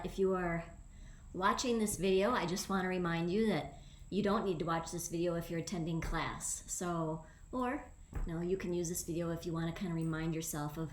if you are watching this video, I just want to remind you that you don't need to watch this video if you're attending class. Or you can use this video if you want to kind of remind yourself of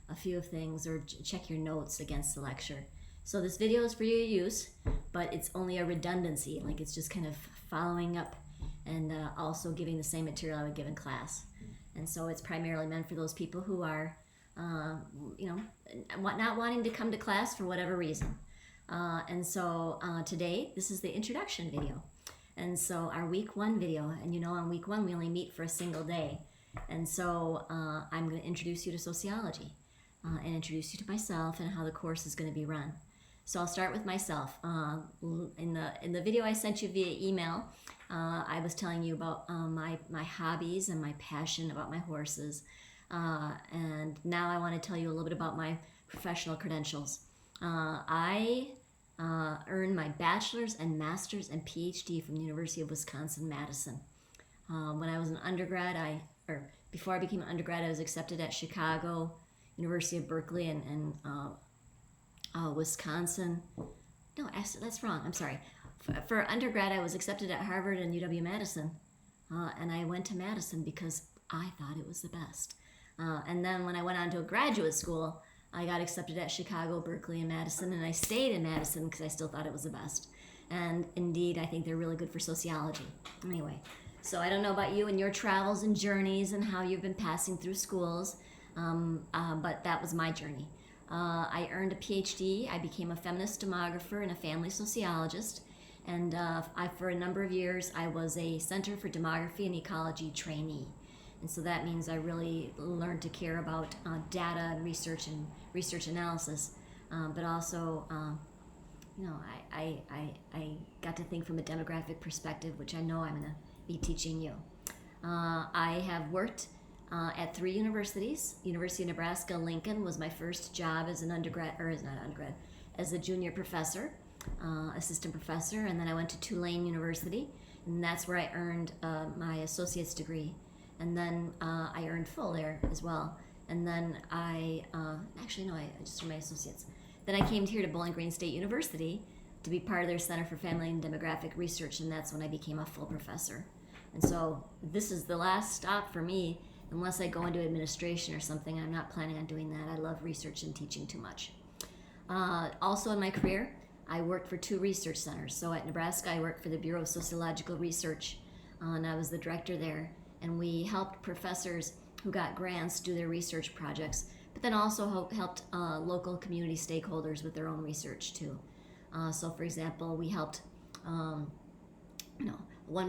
a few things or check your notes against the lecture. So this video is for your use, but it's only a redundancy, like it's just kind of following up and also giving the same material I would give in class. And so it's primarily meant for those people who are, not wanting to come to class for whatever reason. Today, this is the introduction video. And so our week 1 video, and on week 1 we only meet for a single day. And so I'm going to introduce you to sociology and introduce you to myself and how the course is going to be run. So I'll start with myself. In the video I sent you via email, I was telling you about my hobbies and my passion about my horses. And now I want to tell you a little bit about my professional credentials. I earned my bachelor's and master's and PhD from the University of Wisconsin-Madison. When I was an undergrad, before I became an undergrad, I was accepted at Chicago, University of Berkeley, and Wisconsin. No, that's wrong. I'm sorry. For undergrad, I was accepted at Harvard and UW-Madison, and I went to Madison because I thought it was the best. And then when I went on to a graduate school, I got accepted at Chicago, Berkeley, and Madison, and I stayed in Madison because I still thought it was the best. And indeed, I think they're really good for sociology. Anyway, so I don't know about you and your travels and journeys and how you've been passing through schools, but that was my journey. I earned a PhD. I became a feminist demographer and a family sociologist. And for a number of years, I was a Center for Demography and Ecology trainee. And so that means I really learned to care about data and research analysis. But also, I got to think from a demographic perspective, which I know I'm going to be teaching you. I have worked at 3 universities. University of Nebraska-Lincoln was my first job as as a junior professor, assistant professor, and then I went to Tulane University, and that's where I earned my associate's degree. And then I earned full there as well. And then I just earned my associates. Then I came here to Bowling Green State University to be part of their Center for Family and Demographic Research, and that's when I became a full professor. And so this is the last stop for me. Unless I go into administration or something, I'm not planning on doing that. I love research and teaching too much. Also in my career, I worked for 2 research centers. So at Nebraska, I worked for the Bureau of Sociological Research, and I was the director there. And we helped professors who got grants do their research projects, but then also helped local community stakeholders with their own research too. So for example, we helped, one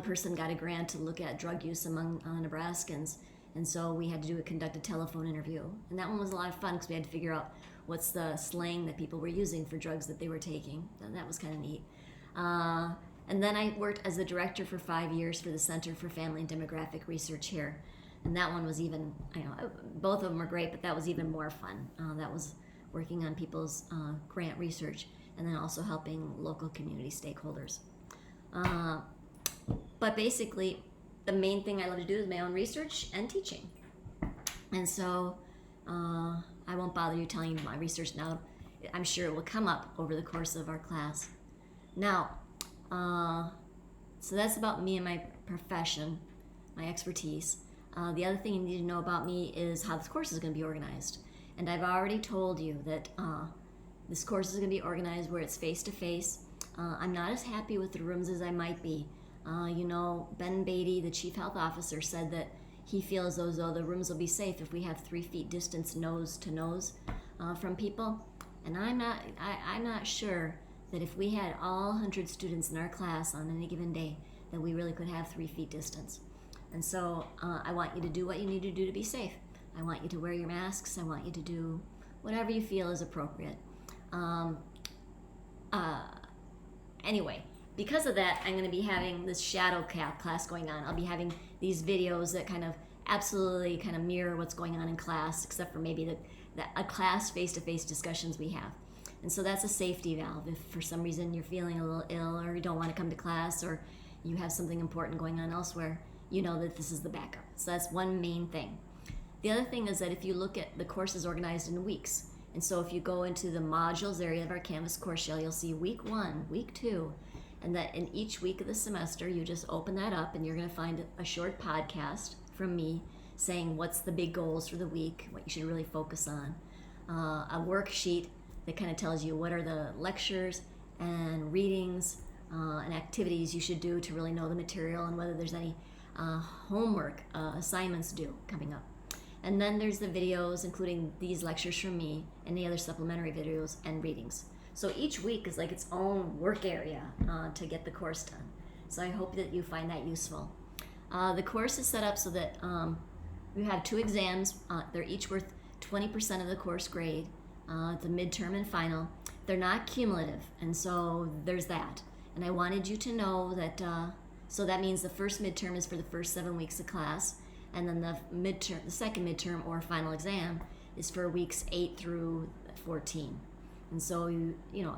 person got a grant to look at drug use among Nebraskans. And so we had to conduct a telephone interview. And that one was a lot of fun because we had to figure out what's the slang that people were using for drugs that they were taking. And that was kind of neat. And then I worked as the director for 5 years for the Center for Family and Demographic Research here. And that one was even, both of them were great, but that was even more fun. That was working on people's grant research and then also helping local community stakeholders. But basically, the main thing I love to do is my own research and teaching. And so I won't bother you telling you my research now. I'm sure it will come up over the course of our class. Now, so that's about me and my profession, my expertise. The other thing you need to know about me is how this course is going to be organized. And I've already told you that this course is going to be organized where it's face-to-face. I'm not as happy with the rooms as I might be. Ben Beatty, the chief health officer, said that he feels as though the rooms will be safe if we have 3 feet distance nose to nose from people. And I'm not sure that if we had all 100 students in our class on any given day, that we really could have 3 feet distance. And so I want you to do what you need to do to be safe. I want you to wear your masks. I want you to do whatever you feel is appropriate. Anyway, because of that, I'm going to be having this shadow class going on. I'll be having these videos that kind of absolutely mirror what's going on in class, except for maybe a class face-to-face discussions we have. And so that's a safety valve. If for some reason you're feeling a little ill or you don't want to come to class or you have something important going on elsewhere, you know that this is the backup. So that's one main thing. The other thing is that if you look at the courses organized in weeks, And so if you go into the modules area of our Canvas course shell, you'll see week 1, week 2, and that in each week of the semester, you just open that up and you're going to find a short podcast from me saying what's the big goals for the week, what you should really focus on, a worksheet that kind of tells you what are the lectures and readings and activities you should do to really know the material and whether there's any homework assignments due coming up. And then there's the videos, including these lectures from me and the other supplementary videos and readings. So each week is like its own work area to get the course done. So I hope that you find that useful. The course is set up so that you have 2 exams. They're each worth 20% of the course grade, the midterm and final. They're not cumulative, and so there's that. And I wanted you to know that, so that means the first midterm is for the first 7 weeks of class, and then the second midterm or final exam is for weeks 8 through 14. And so,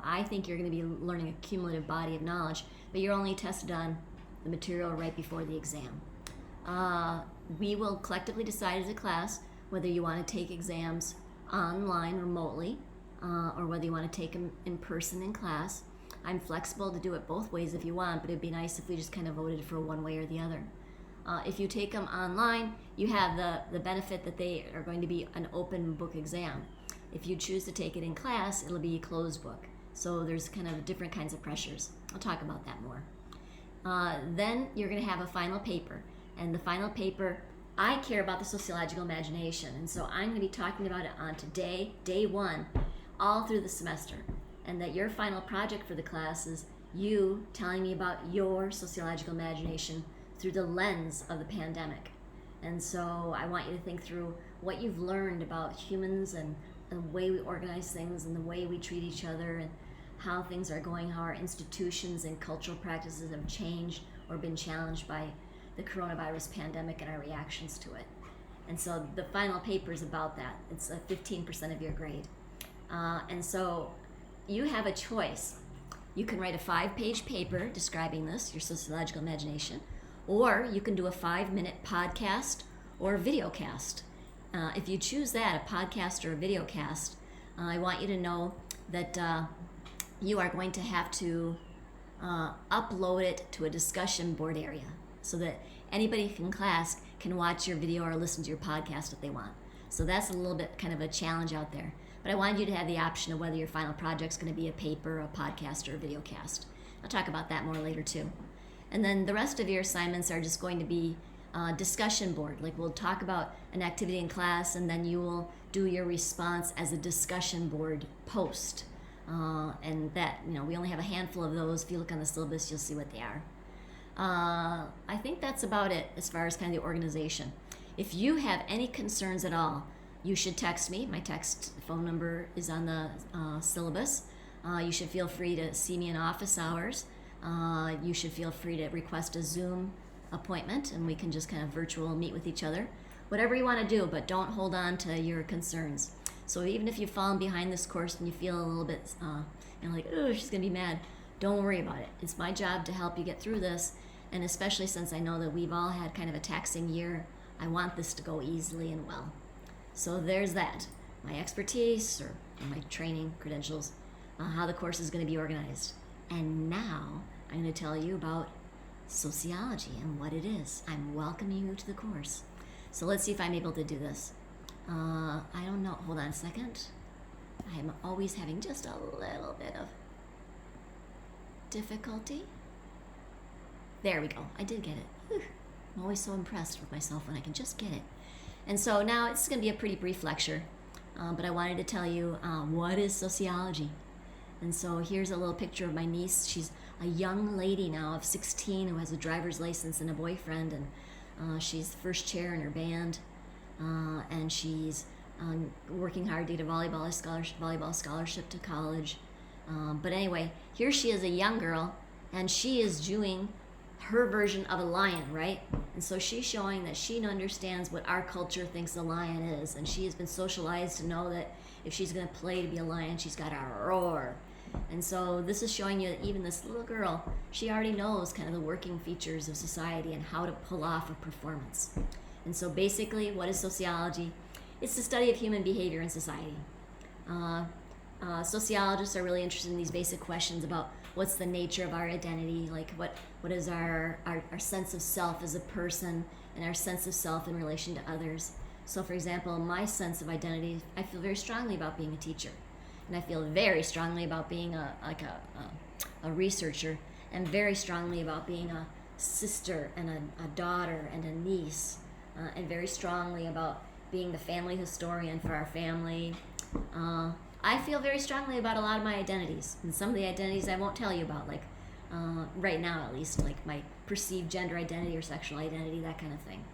I think you're going to be learning a cumulative body of knowledge, but you're only tested on the material right before the exam. We will collectively decide as a class whether you want to take exams online remotely, or whether you want to take them in person in class. I'm flexible to do it both ways if you want, but it'd be nice if we just kind of voted for one way or the other. If you take them online, you have the benefit that they are going to be an open book exam. If you choose to take it in class, it'll be a closed book. So there's kind of different kinds of pressures. I'll talk about that more. Then you're going to have a final paper. And the final paper, I care about the sociological imagination. And so I'm going to be talking about it on today, day 1, all through the semester. And that your final project for the class is you telling me about your sociological imagination through the lens of the pandemic. And so I want you to think through what you've learned about humans and the way we organize things and the way we treat each other and how things are going, how our institutions and cultural practices have changed or been challenged by the coronavirus pandemic and our reactions to it. And so the final paper is about that. It's 15% of your grade. And so you have a choice. You can write a 5-page paper describing this, your sociological imagination, or you can do a 5-minute podcast or videocast. If you choose that, a podcast or a videocast, I want you to know that you are going to have to upload it to a discussion board area so that anybody in class can watch your video or listen to your podcast if they want. So that's a little bit kind of a challenge out there. But I wanted you to have the option of whether your final project's going to be a paper, a podcast, or a videocast. I'll talk about that more later too. And then the rest of your assignments are just going to be discussion board. Like we'll talk about an activity in class and then you will do your response as a discussion board post. And that, we only have a handful of those. If you look on the syllabus, you'll see what they are. I think that's about it as far as kind of the organization. If you have any concerns at all, you should text me. My text phone number is on the syllabus. You should feel free to see me in office hours. You should feel free to request a Zoom appointment and we can just kind of virtual meet with each other. Whatever you want to do, but don't hold on to your concerns. So even if you've fallen behind this course and you feel a little bit like, oh, she's going to be mad, don't worry about it. It's my job to help you get through this. And especially since I know that we've all had kind of a taxing year, I want this to go easily and well. So there's that. My expertise or my training credentials, how the course is going to be organized. And now I'm going to tell you about sociology and what it is. I'm welcoming you to the course. So let's see if I'm able to do this. I don't know. Hold on a second. I'm always having just a little bit of difficulty. There we go. I did get it. Whew. I'm always so impressed with myself when I can just get it. And so now it's going to be a pretty brief lecture, but I wanted to tell you what is sociology. And so here's a little picture of my niece. She's a young lady now of 16 who has a driver's license and a boyfriend, and she's first chair in her band, and she's working hard to get a volleyball scholarship to college. But anyway, here she is, a young girl, and she is doing her version of a lion, right? And so she's showing that she understands what our culture thinks a lion is, and she has been socialized to know that if she's going to play to be a lion, she's got to roar. And so this is showing you that even this little girl, she already knows kind of the working features of society and how to pull off a performance. And so basically, what is sociology? It's the study of human behavior in society. Sociologists are really interested in these basic questions about what's the nature of our identity, like what is our sense of self as a person and our sense of self in relation to others. So for example, my sense of identity, I feel very strongly about being a teacher, and I feel very strongly about being a researcher, and very strongly about being a sister and a daughter and a niece, and very strongly about being the family historian for our family. I feel very strongly about a lot of my identities, and some of the identities I won't tell you about, like right now at least, like my perceived gender identity or sexual identity, that kind of thing.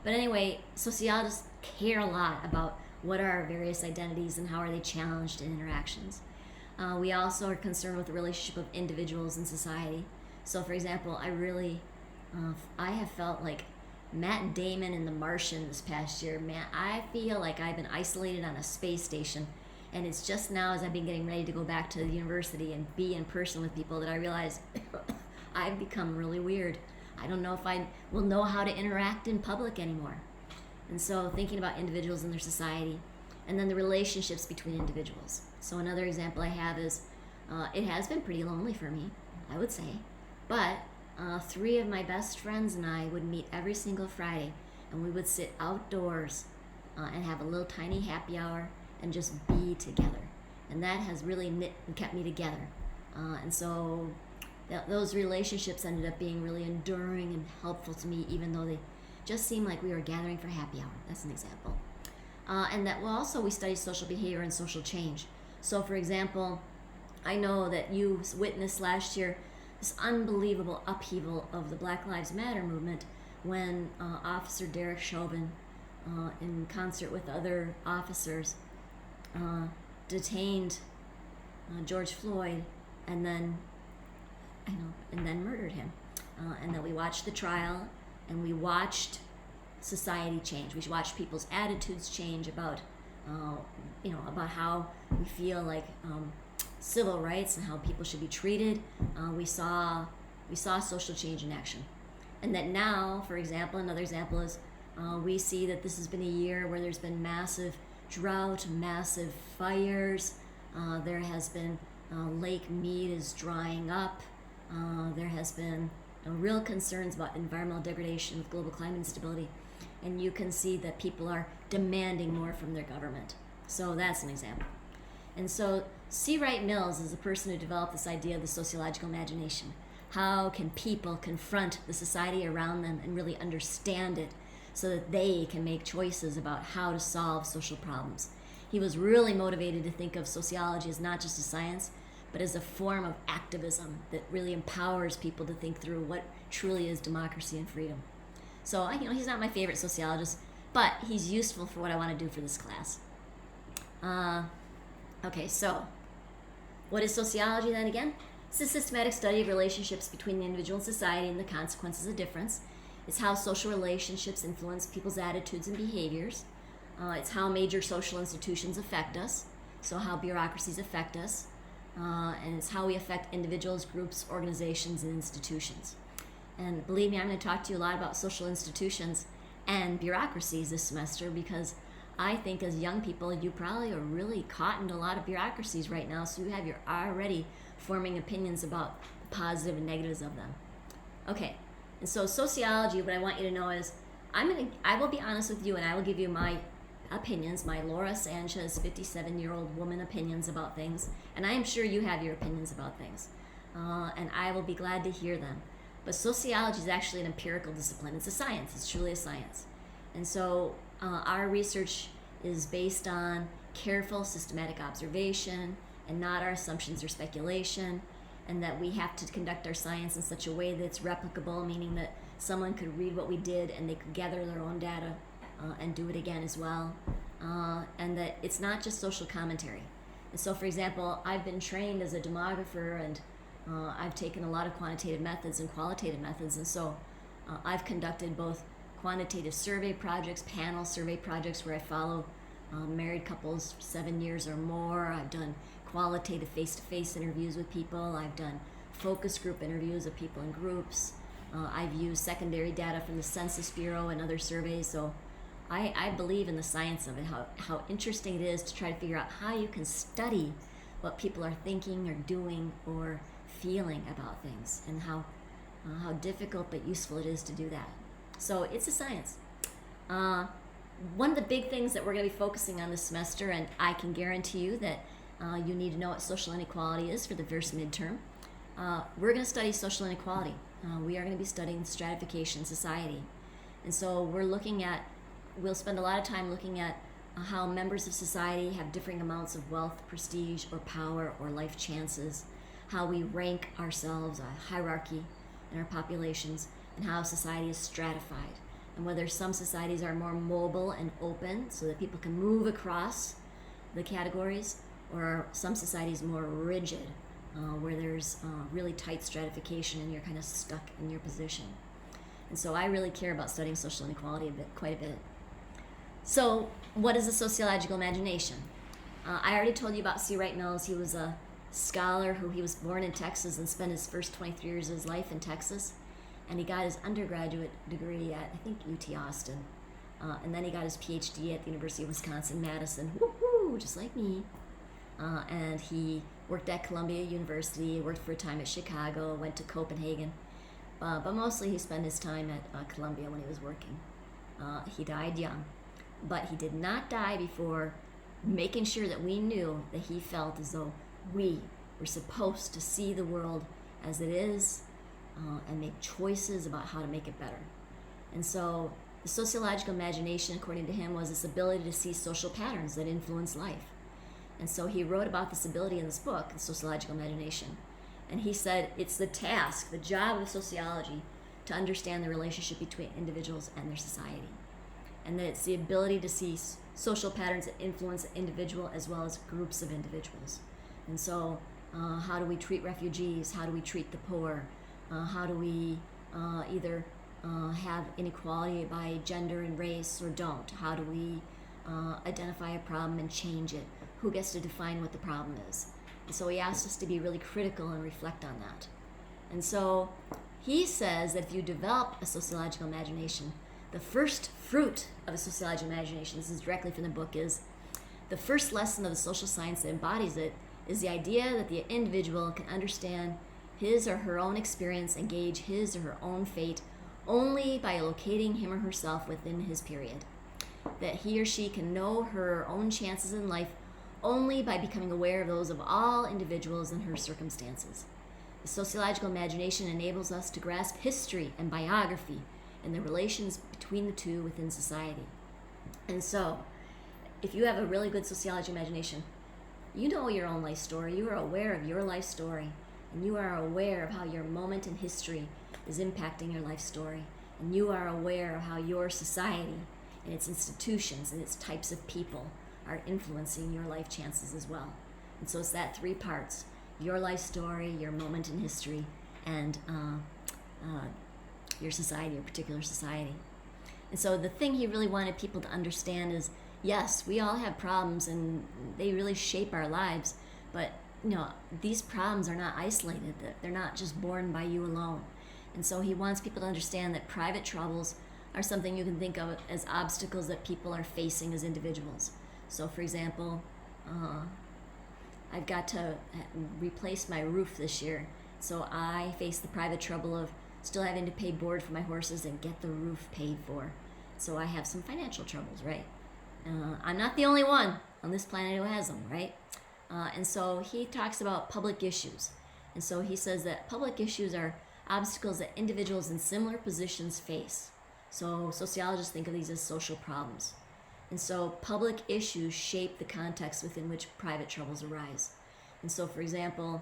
But anyway, sociologists care a lot about what are our various identities and how are they challenged in interactions. We also are concerned with the relationship of individuals in society. So for example, I have felt like Matt Damon in The Martian this past year. Man, I feel like I've been isolated on a space station, and it's just now as I've been getting ready to go back to the university and be in person with people that I realize I've become really weird. I don't know if I will know how to interact in public anymore. And so thinking about individuals and their society, and then the relationships between individuals. So another example I have is, it has been pretty lonely for me, I would say, but 3 of my best friends and I would meet every single Friday, and we would sit outdoors and have a little tiny happy hour and just be together. And that has really knit and kept me together. And so those relationships ended up being really enduring and helpful to me, even though they just seemed like we were gathering for happy hour. That's an example. And that also we study social behavior and social change. So for example, I know that you witnessed last year this unbelievable upheaval of the Black Lives Matter movement when Officer Derek Chauvin, in concert with other officers, detained George Floyd and then murdered him. And then we watched the trial, and we watched society change. We watched people's attitudes change about about how we feel like civil rights and how people should be treated. We saw social change in action. And that now, for example, another example is we see that this has been a year where there's been massive drought, massive fires. There has been Lake Mead is drying up. There has been real concerns about environmental degradation with global climate instability. And you can see that people are demanding more from their government. So that's an example. And so C. Wright Mills is the person who developed this idea of the sociological imagination. How can people confront the society around them and really understand it so that they can make choices about how to solve social problems? He was really motivated to think of sociology as not just a science, but as a form of activism that really empowers people to think through what truly is democracy and freedom. So, he's not my favorite sociologist, but he's useful for what I want to do for this class. Okay, so what is sociology then again? It's a systematic study of relationships between the individual and society and the consequences of difference. It's how social relationships influence people's attitudes and behaviors. It's how major social institutions affect us, so how bureaucracies affect us. And it's how we affect individuals, groups, organizations, and institutions. And believe me, I'm going to talk to you a lot about social institutions and bureaucracies this semester, because I think as young people, you probably are really caught into a lot of bureaucracies right now, so you're already forming opinions about the positive and negatives of them. Okay, and so sociology, what I want you to know is, I will be honest with you, and I will give you my opinions, my Laura Sanchez, 57-year-old woman opinions about things, and I am sure you have your opinions about things, and I will be glad to hear them. But sociology is actually an empirical discipline. It's a science. It's truly a science. And so our research is based on careful, systematic observation and not our assumptions or speculation, and that we have to conduct our science in such a way that it's replicable, meaning that someone could read what we did and they could gather their own data and do it again as well, and that it's not just social commentary. And so, for example, I've been trained as a demographer, and I've taken a lot of quantitative methods and qualitative methods, and so I've conducted both quantitative survey projects, panel survey projects where I follow married couples 7 years or more. I've done qualitative face-to-face interviews with people. I've done focus group interviews of people in groups. I've used secondary data from the Census Bureau and other surveys. So I believe in the science of it, how interesting it is to try to figure out how you can study what people are thinking or doing or feeling about things, and how difficult but useful it is to do that. So it's a science. One of the big things that we're going to be focusing on this semester, and I can guarantee you that you need to know what social inequality is for the first midterm. We're going to study social inequality. We are going to be studying stratification society. And so we'll spend a lot of time looking at how members of society have differing amounts of wealth, prestige, or power, or life chances, how we rank ourselves, a hierarchy in our populations, and how society is stratified, and whether some societies are more mobile and open so that people can move across the categories, or are some societies more rigid, where there's really tight stratification and you're kind of stuck in your position. And so I really care about studying social inequality quite a bit. So what is a sociological imagination? I already told you about C. Wright Mills. He was a scholar he was born in Texas and spent his first 23 years of his life in Texas. And he got his undergraduate degree at, I think, UT Austin. And then he got his PhD at the University of Wisconsin-Madison, woohoo, just like me. And he worked at Columbia University, worked for a time at Chicago, went to Copenhagen. But mostly he spent his time at Columbia when he was working. He died young. But he did not die before making sure that we knew that he felt as though we were supposed to see the world as it is, and make choices about how to make it better. And so the sociological imagination, according to him, was this ability to see social patterns that influence life. And so he wrote about this ability in this book, The Sociological Imagination. And he said it's the task, the job of sociology, to understand the relationship between individuals and their society. And that it's the ability to see social patterns that influence an individual as well as groups of individuals. And so how do we treat refugees? How do we treat the poor? How do we either have inequality by gender and race or don't? How do we identify a problem and change it? Who gets to define what the problem is? And so he asked us to be really critical and reflect on that. And so he says that if you develop a sociological imagination, the first fruit of a sociological imagination, this is directly from the book, is the first lesson of the social science that embodies it is the idea that the individual can understand his or her own experience and gauge his or her own fate only by locating him or herself within his period. That he or she can know her own chances in life only by becoming aware of those of all individuals and her circumstances. The sociological imagination enables us to grasp history and biography and the relations between the two within society. And so, if you have a really good sociological imagination, you know your own life story, you are aware of your life story, and you are aware of how your moment in history is impacting your life story, and you are aware of how your society and its institutions and its types of people are influencing your life chances as well. And so it's that three parts: your life story, your moment in history, and your society, your particular society. And so the thing he really wanted people to understand is, yes, we all have problems and they really shape our lives, but these problems are not isolated. They're not just born by you alone. And so he wants people to understand that private troubles are something you can think of as obstacles that people are facing as individuals. So for example, I've got to replace my roof this year. So I face the private trouble of still having to pay board for my horses and get the roof paid for. So I have some financial troubles, right? I'm not the only one on this planet who has them, right? And so he talks about public issues. And so he says that public issues are obstacles that individuals in similar positions face. So sociologists think of these as social problems. And so public issues shape the context within which private troubles arise. And so, for example,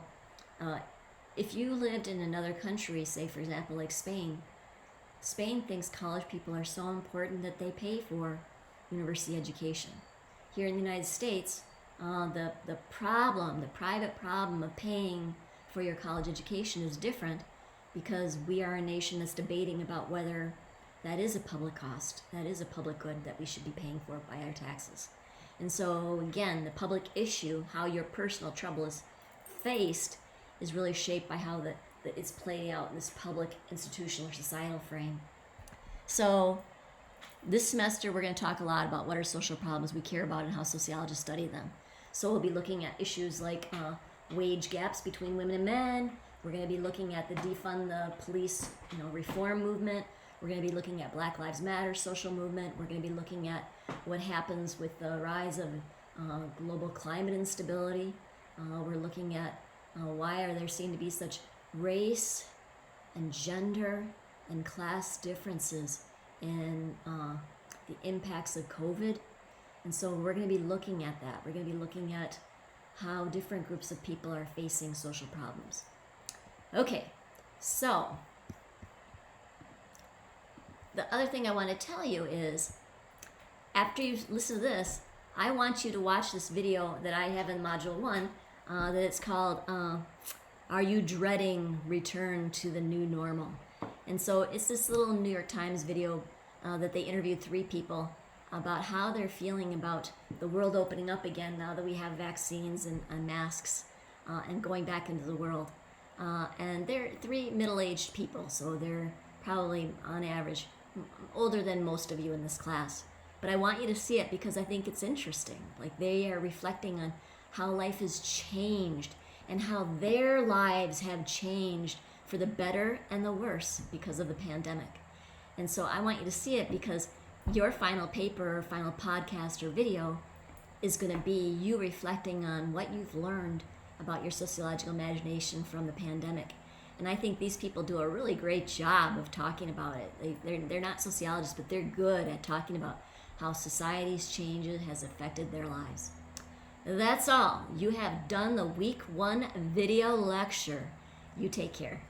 if you lived in another country, say, for example, like Spain, Spain thinks college people are so important that they pay for university education. Here in the United States, the private problem of paying for your college education is different because we are a nation that's debating about whether that is a public cost, that is a public good that we should be paying for by our taxes. And so, again, the public issue, how your personal trouble is faced, is really shaped by how it's played out in this public institutional or societal frame. So This semester, we're going to talk a lot about what are social problems we care about and how sociologists study them. So we'll be looking at issues like wage gaps between women and men. We're going to be looking at the defund the police, reform movement. We're going to be looking at Black Lives Matter social movement. We're going to be looking at what happens with the rise of global climate instability. We're looking at why are there seem to be such race and gender and class differences in the impacts of COVID. And so we're going to be looking at that. We're going to be looking at how different groups of people are facing social problems. Okay, so the other thing I want to tell you is, after you listen to this, I want you to watch this video that I have in Module 1 that it's called, Are You Dreading Return to the New Normal? And so it's this little New York Times video that they interviewed 3 people about how they're feeling about the world opening up again now that we have vaccines and masks and going back into the world. And they're 3 middle-aged people, so they're probably on average older than most of you in this class. But I want you to see it because I think it's interesting. Like, they are reflecting on how life has changed and how their lives have changed for the better and the worse because of the pandemic. And so I want you to see it because your final paper or final podcast or video is going to be you reflecting on what you've learned about your sociological imagination from the pandemic. And I think these people do a really great job of talking about it. They're not sociologists, but they're good at talking about how society's changes has affected their lives. That's all. You have done the week 1 video lecture. You take care.